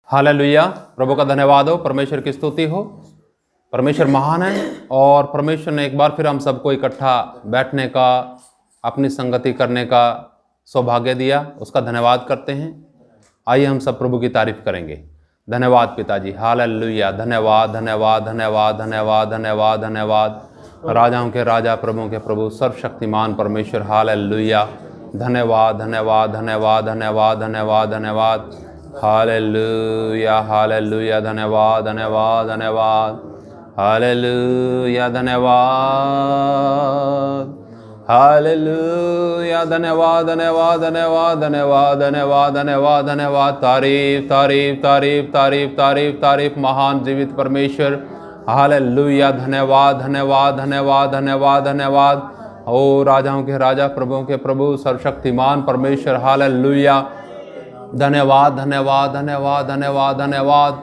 Hallelujah. प्रभु का धन्यवाद हो, परमेश्वर की स्तुति हो। परमेश्वर महान है और परमेश्वर ने एक बार फिर हम सबको इकट्ठा बैठने का, अपनी संगति करने का सौभाग्य दिया। उसका धन्यवाद करते हैं। आइए हम सब प्रभु की तारीफ करेंगे। धन्यवाद पिताजी, हालेलुया। धन्यवाद धन्यवाद धन्यवाद धन्यवाद धन्यवाद धन्यवाद। राजाओं के राजा, प्रभुओं के प्रभु, सर्वशक्तिमान परमेश्वर, हालेलुया। धन्यवाद धन्यवाद धन्यवाद धन्यवाद धन्यवाद धन्यवाद। Hallelujah hallelujah. धन्यवाद धन्यवाद धन्यवाद। हालेलुया धन्यवाद। हालेलुया धन्यवाद धन्यवाद धन्यवाद धन्यवाद धन्यवाद धन्यवाद धन्यवाद। तारीफ तारीफ तारीफ तारीफ तारीफ तारीफ महान जीवित परमेश्वर, हालेलुया। धन्यवाद धन्यवाद धन्यवाद धन्यवाद धन्यवाद। ओ राजाओं के राजा, प्रभुओं के प्रभु, सर्वशक्तिमान परमेश्वर, हालेलुया। धन्यवाद धन्यवाद धन्यवाद धन्यवाद धन्यवाद।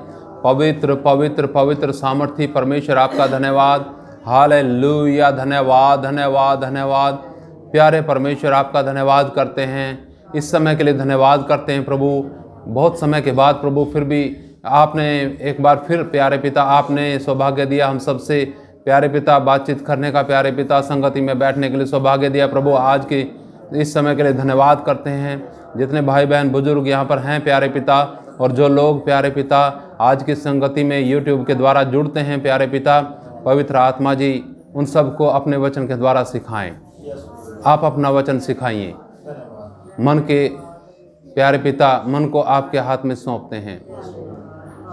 पवित्र पवित्र पवित्र सामर्थी परमेश्वर, आपका धन्यवाद, हालेलुया। धन्यवाद धन्यवाद धन्यवाद। प्यारे परमेश्वर, आपका धन्यवाद करते हैं, इस समय के लिए धन्यवाद करते हैं प्रभु। बहुत समय के बाद प्रभु फिर भी आपने एक बार फिर प्यारे पिता, आपने सौभाग्य दिया हम सबसे प्यारे पिता बातचीत करने का, प्यारे पिता संगति में बैठने के लिए सौभाग्य दिया प्रभु। आज के इस समय के लिए धन्यवाद करते हैं। जितने भाई बहन बुजुर्ग यहाँ पर हैं प्यारे पिता, और जो लोग प्यारे पिता आज की संगति में यूट्यूब के द्वारा जुड़ते हैं प्यारे पिता, पवित्र आत्मा जी उन सबको अपने वचन के द्वारा सिखाएं। आप अपना वचन सिखाइए। मन के प्यारे पिता, मन को आपके हाथ में सौंपते हैं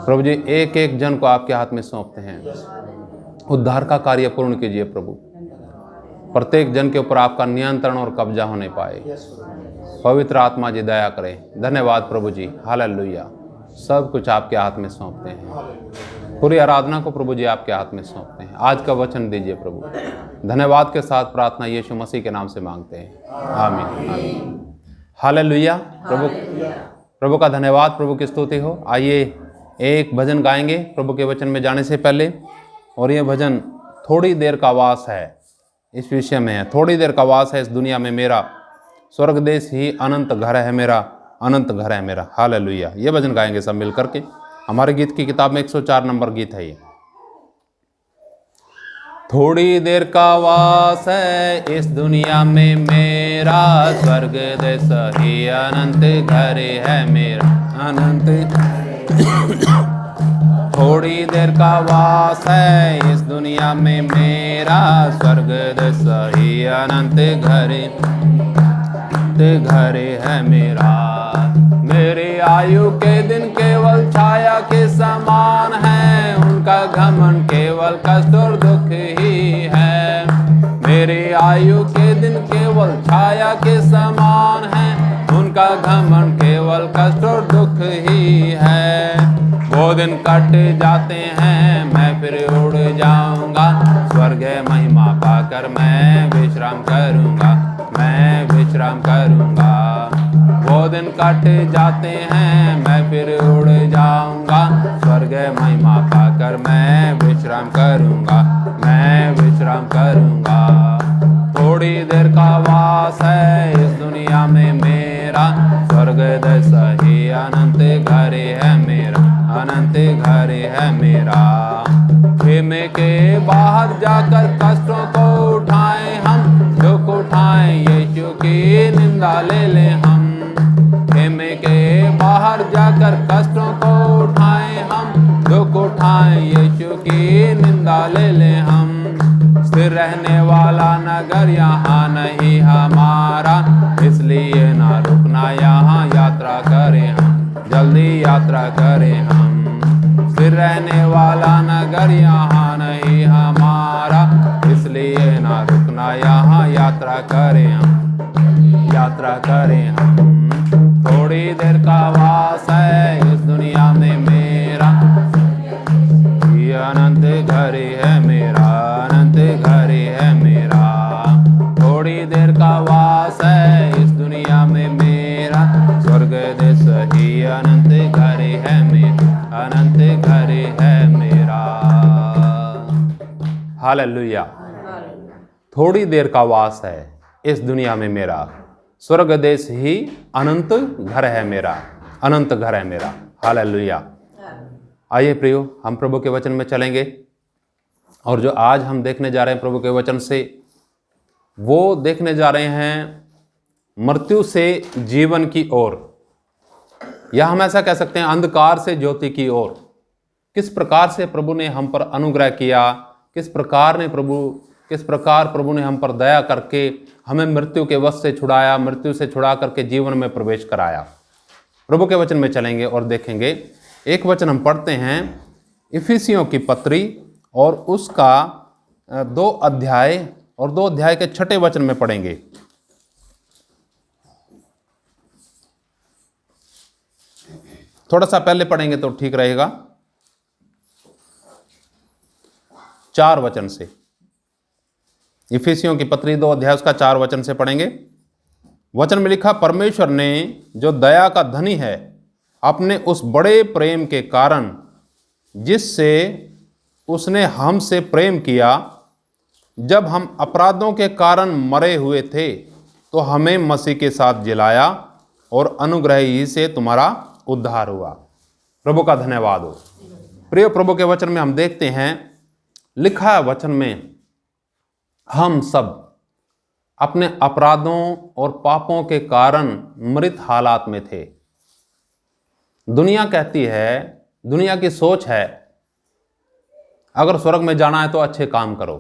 प्रभु जी। एक एक जन को आपके हाथ में सौंपते हैं। उद्धार का कार्य पूर्ण कीजिए प्रभु। प्रत्येक जन के ऊपर आपका नियंत्रण और कब्जा होने पाए। पवित्र आत्मा जी दया करें। धन्यवाद प्रभु जी, हालेलुया। सब कुछ आपके हाथ में सौंपते हैं। पूरी आराधना को प्रभु जी आपके हाथ में सौंपते हैं। आज का वचन दीजिए प्रभु। धन्यवाद के साथ प्रार्थना यीशु मसीह के नाम से मांगते हैं, आमीन आमीन। हालेलुया। प्रभु का धन्यवाद, प्रभु की स्तुति हो। आइए एक भजन गाएंगे प्रभु के वचन में जाने से पहले। और ये भजन थोड़ी देर का वास है, इस विषय में है। थोड़ी देर का वास है इस दुनिया में मेरा, स्वर्ग देश ही अनंत घर है मेरा, अनंत घर है मेरा। हालेलुया। ये भजन गाएंगे सब मिल करके। हमारे गीत की किताब में 104 नंबर गीत है ये। थोड़ी देर का वास है इस दुनिया में मेरा, स्वर्ग देश ही अनंत घर है मेरा, अनंत। थोड़ी देर का वास है इस दुनिया में मेरा, स्वर्ग देश ही अनंत घर है मेरा। मेरी आयु के दिन केवल छाया के समान है, उनका घमंड केवल कष्ट और दुख ही है। मेरी आयु के दिन केवल छाया के समान है, उनका घमंड केवल कष्ट और दुख ही है। वो दिन कट जाते हैं, मैं फिर उड़ जाऊंगा, स्वर्ग महिमा पाकर मैं विश्राम करूंगा, मैं विश्राम करूंगा। वो दिन कट जाते हैं, मैं फिर उड़ जाऊंगा, स्वर्ग महिमा पाकर मैं विश्राम करूंगा, मैं विश्राम करूंगा। थोड़ी देर का वास है इस दुनिया में मेरा, स्वर्ग देश ही अनंत घर है मेरा, अनंत घर है मेरा। खेमे के बाहर जाकर कष्टों को उठाएं हम, दुख उठाएं यीशु की निंदा ले लें हम। खेमे के बाहर जाकर कष्टों को उठाएं हम, दुख उठाएं यीशु की निंदा ले लें हम। स्थिर रहने वाला नगर यहाँ नहीं हमारा, इसलिए ना रुकना यहाँ यात्रा करें हम, जल्दी यात्रा करें हम। स्थिर रहने वाला नगर यहाँ नहीं हमारा, इसलिए ना रुकना यहाँ यात्रा करें हम, यात्रा करें हम। थोड़ी देर का वास है इस दुनिया में मेरा, ये अनंत घर है मेरा, अनंत घर है मेरा। थोड़ी देर का वास है इस दुनिया में मेरा, स्वर्ग देश ही अनंत घर है मेरा, अनंत घर है मेरा। हालेलुया। थोड़ी देर का वास है इस दुनिया में मेरा, स्वर्ग देश ही अनंत घर है मेरा, अनंत घर है मेरा। हालेलुया। आइए प्रियो, हम प्रभु के वचन में चलेंगे और जो आज हम देखने जा रहे हैं प्रभु के वचन से, वो देखने जा रहे हैं मृत्यु से जीवन की ओर, या हम ऐसा कह सकते हैं अंधकार से ज्योति की ओर। किस प्रकार से प्रभु ने हम पर अनुग्रह किया, किस प्रकार प्रभु ने हम पर दया करके हमें मृत्यु के वश से छुड़ाया, मृत्यु से छुड़ा करके जीवन में प्रवेश कराया। प्रभु के वचन में चलेंगे और देखेंगे। एक वचन हम पढ़ते हैं इफिसियों की पत्री और उसका 2 अध्याय और 2 अध्याय के 6 वचन में पढ़ेंगे। थोड़ा सा पहले पढ़ेंगे तो ठीक रहेगा। 4 वचन से, इफिसियों की पत्री 2 अध्याय उसका 4 वचन से पढ़ेंगे। वचन में लिखा, परमेश्वर ने जो दया का धनी है अपने उस बड़े प्रेम के कारण जिससे उसने हमसे प्रेम किया, जब हम अपराधों के कारण मरे हुए थे तो हमें मसीह के साथ जिलाया और अनुग्रह ही से तुम्हारा उद्धार हुआ। प्रभु का धन्यवाद हो। प्रिय, प्रभु के वचन में हम देखते हैं, लिखा है वचन में, हम सब अपने अपराधों और पापों के कारण मृत हालात में थे। दुनिया कहती है, दुनिया की सोच है, अगर स्वर्ग में जाना है तो अच्छे काम करो,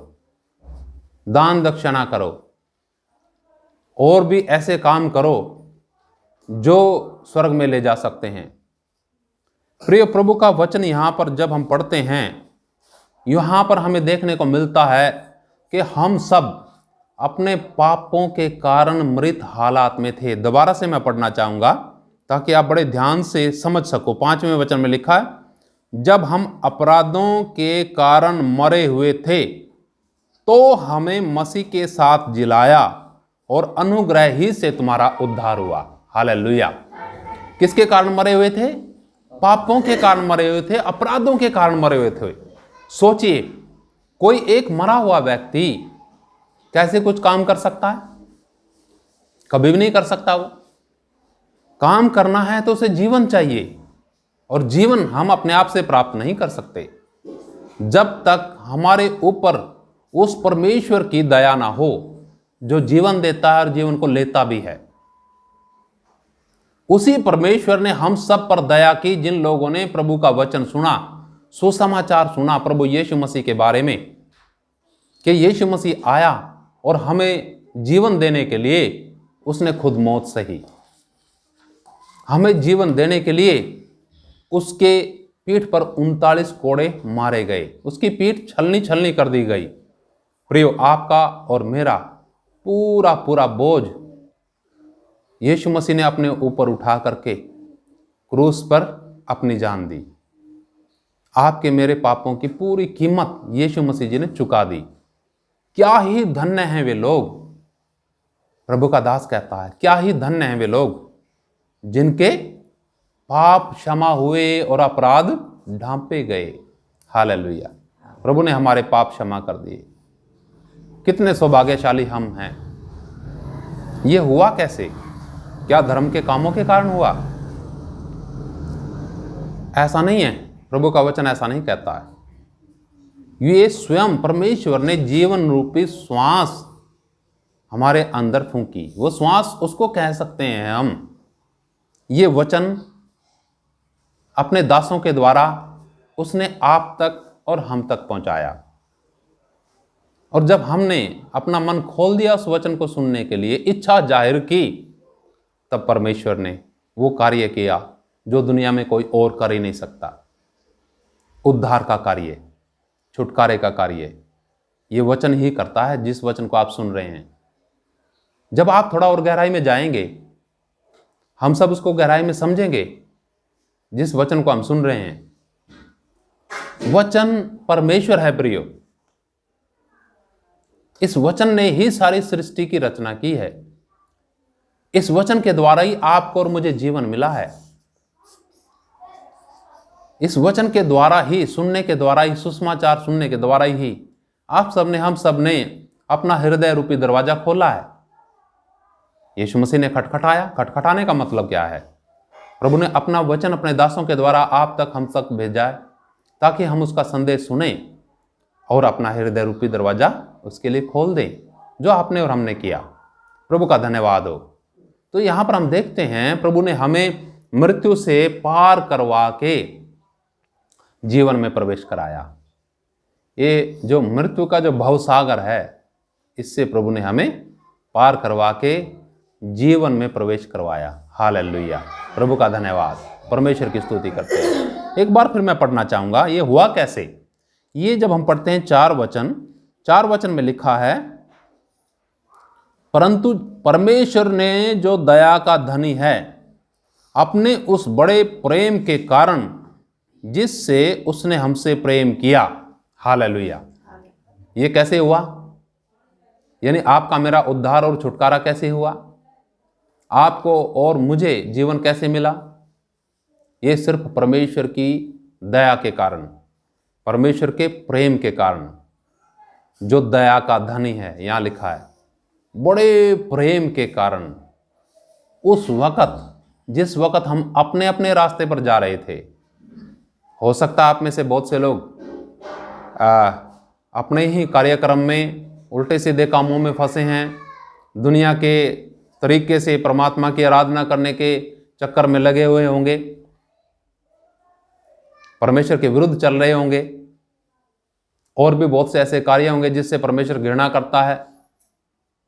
दान दक्षिणा करो और भी ऐसे काम करो जो स्वर्ग में ले जा सकते हैं। प्रिय, प्रभु का वचन यहां पर जब हम पढ़ते हैं, यहां पर हमें देखने को मिलता है कि हम सब अपने पापों के कारण मृत हालात में थे। दोबारा से मैं पढ़ना चाहूंगा ताकि आप बड़े ध्यान से समझ सको। 5वें वचन में लिखा है, जब हम अपराधों के कारण मरे हुए थे तो हमें मसीह के साथ जिलाया और अनुग्रह ही से तुम्हारा उद्धार हुआ। हालेलुया। किसके कारण मरे हुए थे? पापों के कारण मरे हुए थे, अपराधों के कारण मरे हुए थे। सोचिए, कोई एक मरा हुआ व्यक्ति कैसे कुछ काम कर सकता है? कभी भी नहीं कर सकता। वो काम करना है तो उसे जीवन चाहिए, और जीवन हम अपने आप से प्राप्त नहीं कर सकते जब तक हमारे ऊपर उस परमेश्वर की दया ना हो जो जीवन देता है और जीवन को लेता भी है। उसी परमेश्वर ने हम सब पर दया की जिन लोगों ने प्रभु का वचन सुना, सुसमाचार सुना प्रभु यीशु मसीह के बारे में, कि यीशु मसीह आया और हमें जीवन देने के लिए उसने खुद मौत सही। हमें जीवन देने के लिए उसके पीठ पर 39 कोड़े मारे गए, उसकी पीठ छलनी छलनी कर दी गई। प्रियो, आपका और मेरा पूरा पूरा बोझ यीशु मसीह ने अपने ऊपर उठा करके क्रूस पर अपनी जान दी। आपके मेरे पापों की पूरी कीमत यीशु मसीह जी ने चुका दी। क्या ही धन्य हैं वे लोग, प्रभु का दास कहता है, क्या ही धन्य हैं वे लोग जिनके पाप क्षमा हुए और अपराध ढांपे गए। हालेलुया। प्रभु ने हमारे पाप क्षमा कर दिए। कितने सौभाग्यशाली हम हैं। ये हुआ कैसे? क्या धर्म के कामों के कारण हुआ? ऐसा नहीं है, प्रभु का वचन ऐसा नहीं कहता है। ये स्वयं परमेश्वर ने जीवन रूपी श्वास हमारे अंदर फूंकी। वो श्वास उसको कह सकते हैं हम। ये वचन अपने दासों के द्वारा उसने आप तक और हम तक पहुंचाया, और जब हमने अपना मन खोल दिया उस वचन को सुनने के लिए, इच्छा जाहिर की, तब परमेश्वर ने वो कार्य किया जो दुनिया में कोई और कर ही नहीं सकता। उद्धार का कार्य, छुटकारे का कार्य ये वचन ही करता है, जिस वचन को आप सुन रहे हैं। जब आप थोड़ा और गहराई में जाएंगे, हम सब उसको गहराई में समझेंगे जिस वचन को हम सुन रहे हैं। वचन परमेश्वर है प्रियो। इस वचन ने ही सारी सृष्टि की रचना की है। इस वचन के द्वारा ही आपको और मुझे जीवन मिला है। इस वचन के द्वारा ही, सुनने के द्वारा ही, सुसमाचार सुनने के द्वारा ही आप सबने, हम सब ने अपना हृदय रूपी दरवाजा खोला है। यीशु मसीह ने खटखटाया। खटखटाने का मतलब क्या है? प्रभु ने अपना वचन अपने दासों के द्वारा आप तक, हम तक भेजा है ताकि हम उसका संदेश सुने और अपना हृदय रूपी दरवाजा उसके लिए खोल दें, जो आपने और हमने किया। प्रभु का धन्यवाद हो। तो यहाँ पर हम देखते हैं प्रभु ने हमें मृत्यु से पार करवा के जीवन में प्रवेश कराया। ये जो मृत्यु का जो भवसागर है, इससे प्रभु ने हमें पार करवा के जीवन में प्रवेश करवाया। हालेलुया, प्रभु का धन्यवाद। परमेश्वर की स्तुति करते हैं। एक बार फिर मैं पढ़ना चाहूँगा, ये हुआ कैसे। ये जब हम पढ़ते हैं 4 वचन में लिखा है, परंतु परमेश्वर ने जो दया का धनी है, अपने उस बड़े प्रेम के कारण जिससे उसने हमसे प्रेम किया। हालेलुया। ये कैसे हुआ? यानी आपका मेरा उद्धार और छुटकारा कैसे हुआ? आपको और मुझे जीवन कैसे मिला? ये सिर्फ परमेश्वर की दया के कारण, परमेश्वर के प्रेम के कारण, जो दया का धनी है, यहां लिखा है बड़े प्रेम के कारण। उस वक्त, जिस वक्त हम अपने अपने रास्ते पर जा रहे थे, हो सकता है आप में से बहुत से लोग अपने ही कार्यक्रम में उल्टे सीधे कामों में फंसे हैं, दुनिया के तरीके से परमात्मा की आराधना करने के चक्कर में लगे हुए होंगे, परमेश्वर के विरुद्ध चल रहे होंगे, और भी बहुत से ऐसे कार्य होंगे जिससे परमेश्वर घृणा करता है।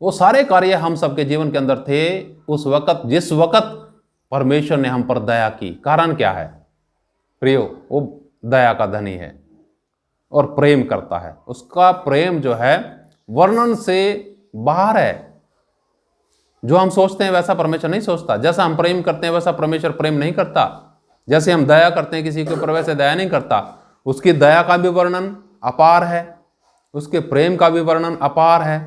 वो सारे कार्य हम सबके जीवन के अंदर थे उस वक्त, जिस वक्त परमेश्वर ने हम पर दया की। कारण क्या है प्रियो? वो दया का धनी है और प्रेम करता है। उसका प्रेम जो है वर्णन से बाहर है। जो हम सोचते हैं वैसा परमेश्वर नहीं सोचता। जैसा हम प्रेम करते हैं वैसा परमेश्वर प्रेम नहीं करता। जैसे हम दया करते हैं किसी के ऊपर, वैसे दया नहीं करता। उसकी दया का भी वर्णन अपार है, उसके प्रेम का भी वर्णन अपार है।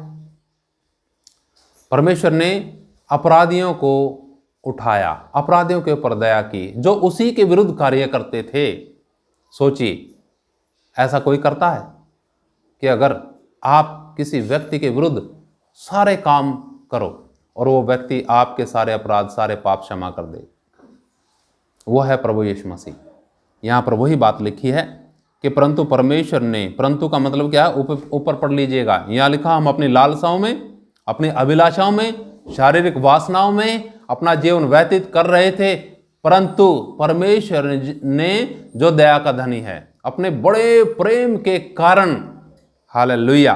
परमेश्वर ने अपराधियों को उठाया, अपराधियों के ऊपर दया की, जो उसी के विरुद्ध कार्य करते थे। सोचिए, ऐसा कोई करता है कि अगर आप किसी व्यक्ति के विरुद्ध सारे काम करो और वो व्यक्ति आपके सारे अपराध, सारे पाप क्षमा कर दे? वो है प्रभु यीशु मसीह। यहाँ पर वही बात लिखी है कि परंतु परमेश्वर ने, परंतु का मतलब क्या है? ऊपर पढ़ लीजिएगा, यहाँ लिखा, हम अपनी लालसाओं में, अपनी अभिलाषाओं में, शारीरिक वासनाओं में अपना जीवन व्यतीत कर रहे थे, परंतु परमेश्वर ने जो दया का धनी है, अपने बड़े प्रेम के कारण, हालेलुया,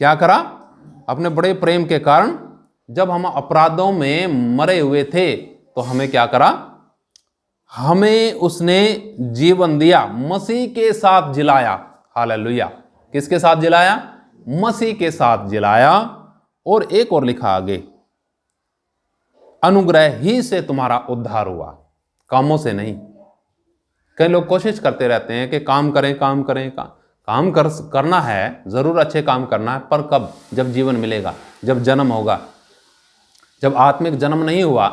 क्या करा? अपने बड़े प्रेम के कारण जब हम अपराधों में मरे हुए थे तो हमें क्या करा? हमें उसने जीवन दिया, मसीह के साथ जिलाया। हालेलुया। किसके साथ जिलाया? मसीह के साथ जिलाया। और एक और लिखा आगे, अनुग्रह ही से तुम्हारा उद्धार हुआ, कामों से नहीं। कई लोग कोशिश करते रहते हैं कि काम करें, काम करें, काम करना है, जरूर अच्छे काम करना है, पर कब? जब जीवन मिलेगा, जब जन्म होगा। जब आत्मिक जन्म नहीं हुआ,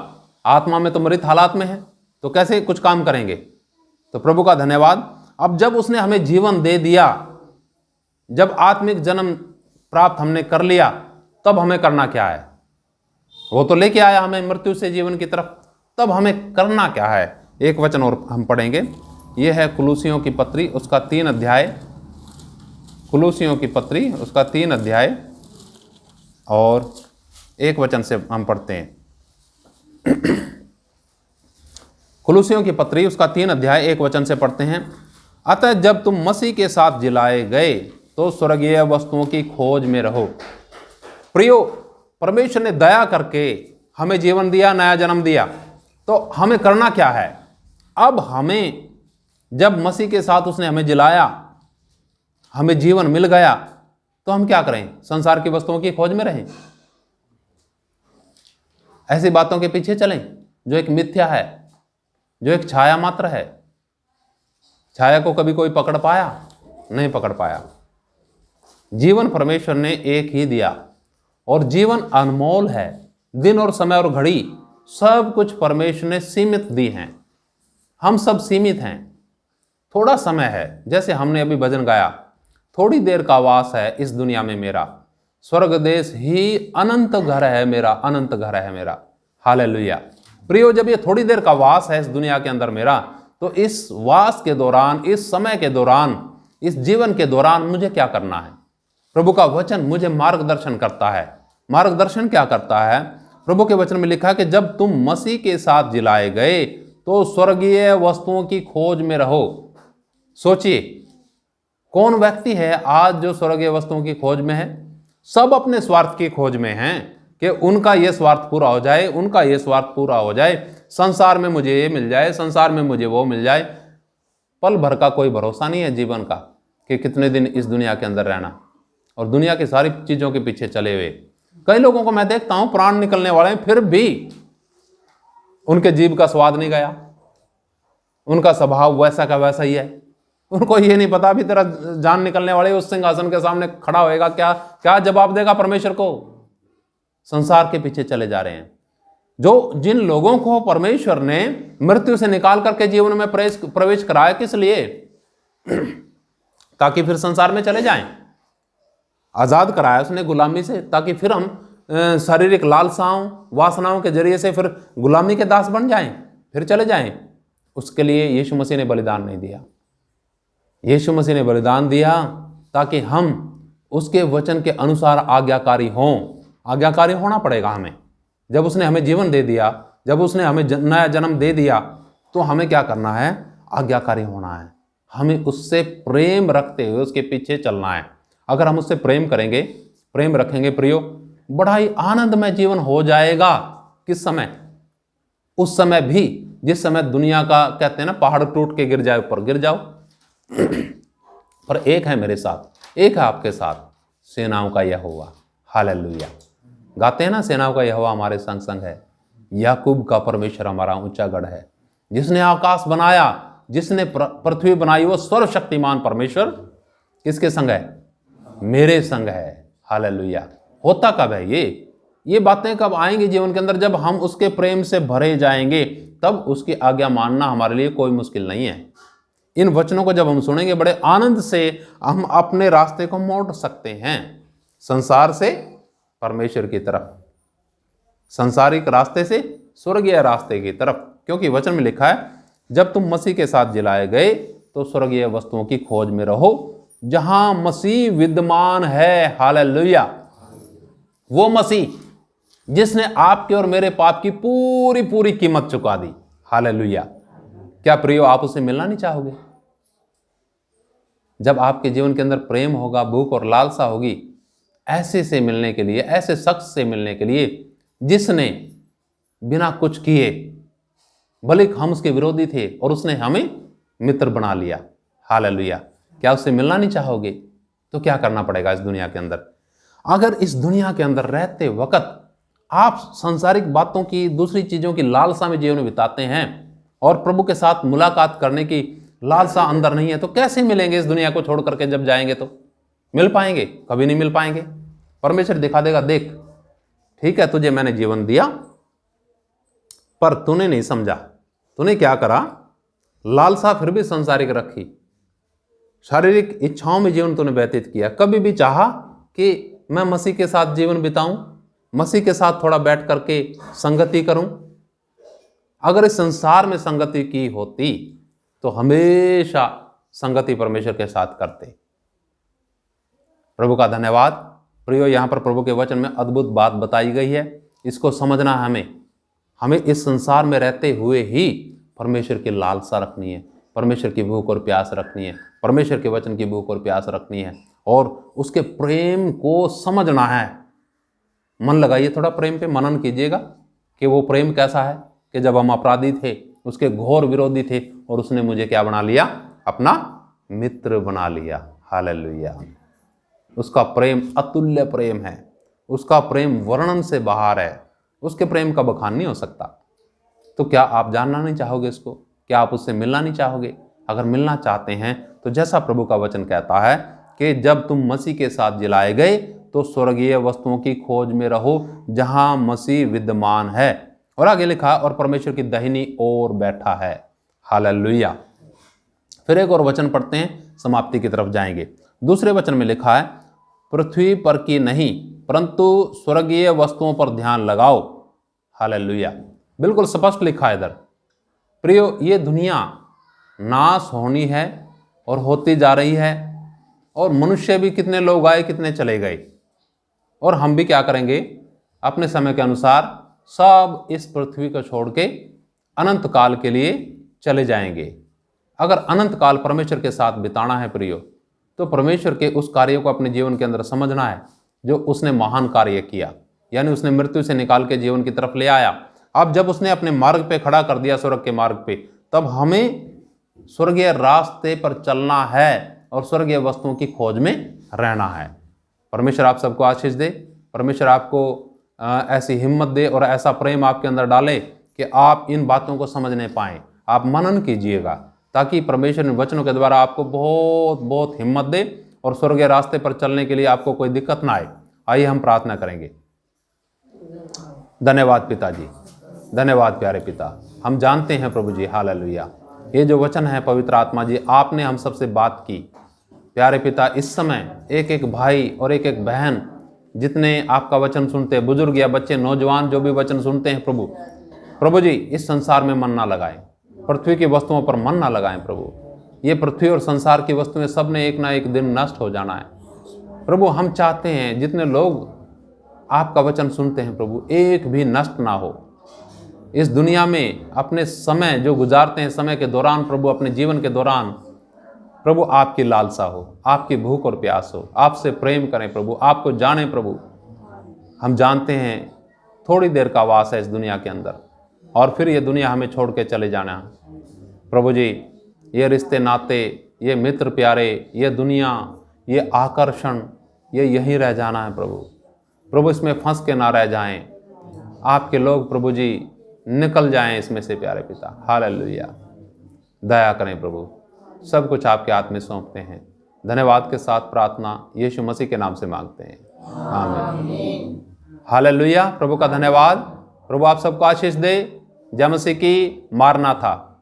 आत्मा में तो मृत हालात में है, तो कैसे कुछ काम करेंगे? तो प्रभु का धन्यवाद, अब जब उसने हमें जीवन दे दिया, जब आत्मिक जन्म प्राप्त हमने कर लिया, तब हमें करना क्या है? वो तो लेके आया हमें मृत्यु से जीवन की तरफ, तब हमें करना क्या है? एक वचन और हम पढ़ेंगे, यह है कुलूसियों की पत्री, उसका 3 अध्याय, कुलूसियों की पत्री उसका 3 अध्याय और 1 वचन से हम पढ़ते हैं। कुलूसियों की पत्री उसका 3 अध्याय 1 वचन से पढ़ते हैं। अतः जब तुम मसीह के साथ जिलाए गए तो स्वर्गीय वस्तुओं की खोज में रहो। प्रियो, परमेश्वर ने दया करके हमें जीवन दिया, नया जन्म दिया, तो हमें करना क्या है? अब हमें, जब मसीह के साथ उसने हमें जिलाया, हमें जीवन मिल गया, तो हम क्या करें? संसार की वस्तुओं की खोज में रहें, ऐसी बातों के पीछे चलें जो एक मिथ्या है, जो एक छाया मात्र है। छाया को कभी कोई पकड़ पाया? नहीं पकड़ पाया। जीवन परमेश्वर ने एक ही दिया और जीवन अनमोल है। दिन और समय और घड़ी सब कुछ परमेश्वर ने सीमित दी हैं। हम सब सीमित हैं, थोड़ा समय है। जैसे हमने अभी भजन गाया, थोड़ी देर का वास है इस दुनिया में मेरा, स्वर्ग देश ही अनंत घर है मेरा, अनंत घर है मेरा। हालेलुया। प्रियो, जब ये थोड़ी देर का वास है इस दुनिया के अंदर मेरा, तो इस वास के दौरान, इस समय के दौरान, इस जीवन के दौरान मुझे क्या करना है? प्रभु का वचन मुझे मार्गदर्शन करता है। मार्गदर्शन क्या करता है? प्रभु के वचन में लिखा है कि जब तुम मसीह के साथ जिलाए गए तो स्वर्गीय वस्तुओं की खोज में रहो। सोचिए, कौन व्यक्ति है आज जो स्वर्गीय वस्तुओं की खोज में है? सब अपने स्वार्थ की खोज में हैं कि उनका यह स्वार्थ पूरा हो जाए, उनका यह स्वार्थ पूरा हो जाए, संसार में मुझे ये मिल जाए, संसार में मुझे वो मिल जाए। पल भर का कोई भरोसा नहीं है जीवन का कि कितने दिन इस दुनिया के अंदर रहना, और दुनिया की सारी चीजों के पीछे चले हुए कई लोगों को मैं देखता हूं, प्राण निकलने वाले हैं, फिर भी उनके जीभ का स्वाद नहीं गया, उनका स्वभाव वैसा का वैसा ही है। उनको ये नहीं पता अभी तेरा जान निकलने वाले उस सिंहासन के सामने खड़ा होएगा, क्या क्या जवाब देगा परमेश्वर को। संसार के पीछे चले जा रहे हैं। जिन लोगों को परमेश्वर ने मृत्यु से निकाल करके जीवन में प्रवेश कराया, किस लिए? ताकि फिर संसार में चले जाएं। आजाद कराया उसने गुलामी से, ताकि फिर हम शारीरिक लालसाओं, वासनाओं के जरिए से फिर गुलामी के दास बन जाएं, फिर चले जाएं। उसके लिए यीशु मसीह ने बलिदान नहीं दिया। यीशु मसीह ने बलिदान दिया ताकि हम उसके वचन के अनुसार आज्ञाकारी हों। आज्ञाकारी होना पड़ेगा हमें। जब उसने हमें जीवन दे दिया, जब उसने हमें नया जन्म दे दिया, तो हमें क्या करना है? आज्ञाकारी होना है। हमें उससे प्रेम रखते हुए उसके पीछे चलना है। अगर हम उससे प्रेम करेंगे, प्रेम रखेंगे प्रियो, बड़ा ही आनंदमय जीवन हो जाएगा। किस समय? उस समय भी जिस समय दुनिया का कहते हैं ना, पहाड़ टूट के गिर जाए, ऊपर गिर जाओ, पर एक है मेरे साथ, एक है आपके साथ, सेनाओं का यहोवा। हालेलुया। गाते हैं ना, सेनाओं का यहोवा हमारे संग संग है। याकूब का परमेश्वर हमारा ऊंचा गढ़ है। जिसने आकाश बनाया, जिसने पृथ्वी बनाई, वो सर्वशक्तिमान परमेश्वर किसके संग है? मेरे संग है। हालेलुया। होता कब है ये बातें कब आएंगी जीवन के अंदर? जब हम उसके प्रेम से भरे जाएंगे, तब उसकी आज्ञा मानना हमारे लिए कोई मुश्किल नहीं है। इन वचनों को जब हम सुनेंगे, बड़े आनंद से हम अपने रास्ते को मोड़ सकते हैं, संसार से परमेश्वर की तरफ, संसारिक रास्ते से स्वर्गीय रास्ते की तरफ। क्योंकि वचन में लिखा है, जब तुम मसीह के साथ जिलाए गए तो स्वर्गीय वस्तुओं की खोज में रहो जहां मसीह विद्यमान है। हालेलुया। वो मसीह जिसने आपके और मेरे पाप की पूरी पूरी कीमत चुका दी। हालेलुया। क्या प्रियो, आप उससे मिलना नहीं चाहोगे? जब आपके जीवन के अंदर प्रेम होगा, भूख और लालसा होगी ऐसे से मिलने के लिए, ऐसे शख्स से मिलने के लिए जिसने बिना कुछ किए, भले हम उसके विरोधी थे और उसने हमें मित्र बना लिया। हालेलुया। क्या उससे मिलना नहीं चाहोगे? तो क्या करना पड़ेगा इस दुनिया के अंदर? अगर इस दुनिया के अंदर रहते वक्त आप सांसारिक बातों की, दूसरी चीजों की लालसा में जीवन बिताते हैं और प्रभु के साथ मुलाकात करने की लालसा अंदर नहीं है, तो कैसे मिलेंगे इस दुनिया को छोड़ करके? जब जाएंगे तो मिल पाएंगे? कभी नहीं मिल पाएंगे। परमेश्वर दिखा देगा, देख ठीक है, तुझे मैंने जीवन दिया, पर तूने नहीं समझा। तूने क्या करा? लालसा फिर भी सांसारिक रखी, शारीरिक इच्छाओं में जीवन तूने व्यतीत किया। कभी भी चाहा कि मैं मसीह के साथ जीवन बिताऊं, मसीह के साथ थोड़ा बैठ करके संगति करूं? अगर इस संसार में संगति की होती तो हमेशा संगति परमेश्वर के साथ करते। प्रभु का धन्यवाद। प्रियो, यहां पर प्रभु के वचन में अद्भुत बात बताई गई है। इसको समझना है हमें इस संसार में रहते हुए ही परमेश्वर की लालसा रखनी है, परमेश्वर की भूख और प्यास रखनी है, परमेश्वर के वचन की भूख और प्यास रखनी है, और उसके प्रेम को समझना है। मन लगाइए थोड़ा, प्रेम पे मनन कीजिएगा कि वो प्रेम कैसा है कि जब हम अपराधी थे, उसके घोर विरोधी थे, और उसने मुझे क्या बना लिया? अपना मित्र बना लिया। हालेलुया। उसका प्रेम अतुल्य प्रेम है, उसका प्रेम वर्णन से बाहर है, उसके प्रेम का बखान नहीं हो सकता। तो क्या आप जानना नहीं चाहोगे इसको? क्या आप उससे मिलना नहीं चाहोगे? अगर मिलना चाहते हैं तो जैसा प्रभु का वचन कहता है कि जब तुम मसीह के साथ जिलाए गए तो स्वर्गीय वस्तुओं की खोज में रहो जहां मसीह विद्यमान है। और आगे लिखा, और परमेश्वर की दाहिनी ओर बैठा है। हालेलुया। फिर एक और वचन पढ़ते हैं, समाप्ति की तरफ जाएंगे। दूसरे वचन में लिखा है, पृथ्वी पर की नहीं परंतु स्वर्गीय वस्तुओं पर ध्यान लगाओ। हालेलुया। बिल्कुल स्पष्ट लिखा है इधर। प्रियो, ये दुनिया नाश होनी है और होती जा रही है। और मनुष्य भी कितने लोग आए, कितने चले गए, और हम भी क्या करेंगे, अपने समय के अनुसार सब इस पृथ्वी को छोड़ के अनंत काल के लिए चले जाएंगे। अगर अनंत काल परमेश्वर के साथ बिताना है प्रियो, तो परमेश्वर के उस कार्य को अपने जीवन के अंदर समझना है जो उसने महान कार्य किया, यानी उसने मृत्यु से निकाल के जीवन की तरफ ले आया। अब जब उसने अपने मार्ग पे खड़ा कर दिया, स्वर्ग के मार्ग पे, तब हमें स्वर्गीय रास्ते पर चलना है और स्वर्गीय वस्तुओं की खोज में रहना है। परमेश्वर आप सबको आशीष दे। परमेश्वर आपको ऐसी हिम्मत दे और ऐसा प्रेम आपके अंदर डाले कि आप इन बातों को समझने पाएं। आप मनन कीजिएगा ताकि परमेश्वर इन वचनों के द्वारा आपको बहुत बहुत हिम्मत दे और स्वर्गीय रास्ते पर चलने के लिए आपको कोई दिक्कत ना आए। आइए हम प्रार्थना करेंगे। धन्यवाद पिताजी, धन्यवाद प्यारे पिता। हम जानते हैं प्रभु जी, हालेलुया, ये जो वचन है पवित्र आत्मा जी, आपने हम सबसे बात की। प्यारे पिता, इस समय एक एक भाई और एक एक बहन जितने आपका वचन सुनते हैं, बुजुर्ग या बच्चे, नौजवान जो भी वचन सुनते हैं प्रभु जी, इस संसार में मन ना लगाएं, पृथ्वी की वस्तुओं पर मन ना लगाएं प्रभु। ये पृथ्वी और संसार की वस्तुएं सब ने एक ना एक दिन नष्ट हो जाना है प्रभु। हम चाहते हैं जितने लोग आपका वचन सुनते हैं प्रभु, एक भी नष्ट ना हो। इस दुनिया में अपने समय जो गुजारते हैं, समय के दौरान प्रभु, अपने जीवन के दौरान प्रभु, आपकी लालसा हो, आपकी भूख और प्यास हो, आपसे प्रेम करें प्रभु, आपको जाने प्रभु। हम जानते हैं थोड़ी देर का वास है इस दुनिया के अंदर, और फिर ये दुनिया हमें छोड़ के चले जाना है प्रभु जी। ये रिश्ते नाते, ये मित्र प्यारे, ये दुनिया, ये आकर्षण, ये यहीं रह जाना है प्रभु। इसमें फंस के ना रह जाएं। आपके लोग प्रभु जी निकल जाएं इसमें से प्यारे पिता। हालेलुया, दया करें प्रभु। सब कुछ आपके हाथ में सौंपते हैं। धन्यवाद के साथ प्रार्थना यीशु मसीह के नाम से मांगते हैं, आमीन। हालेलुया, प्रभु का धन्यवाद। प्रभु आप सबको आशीष दे। जय मसीह की। मारना था।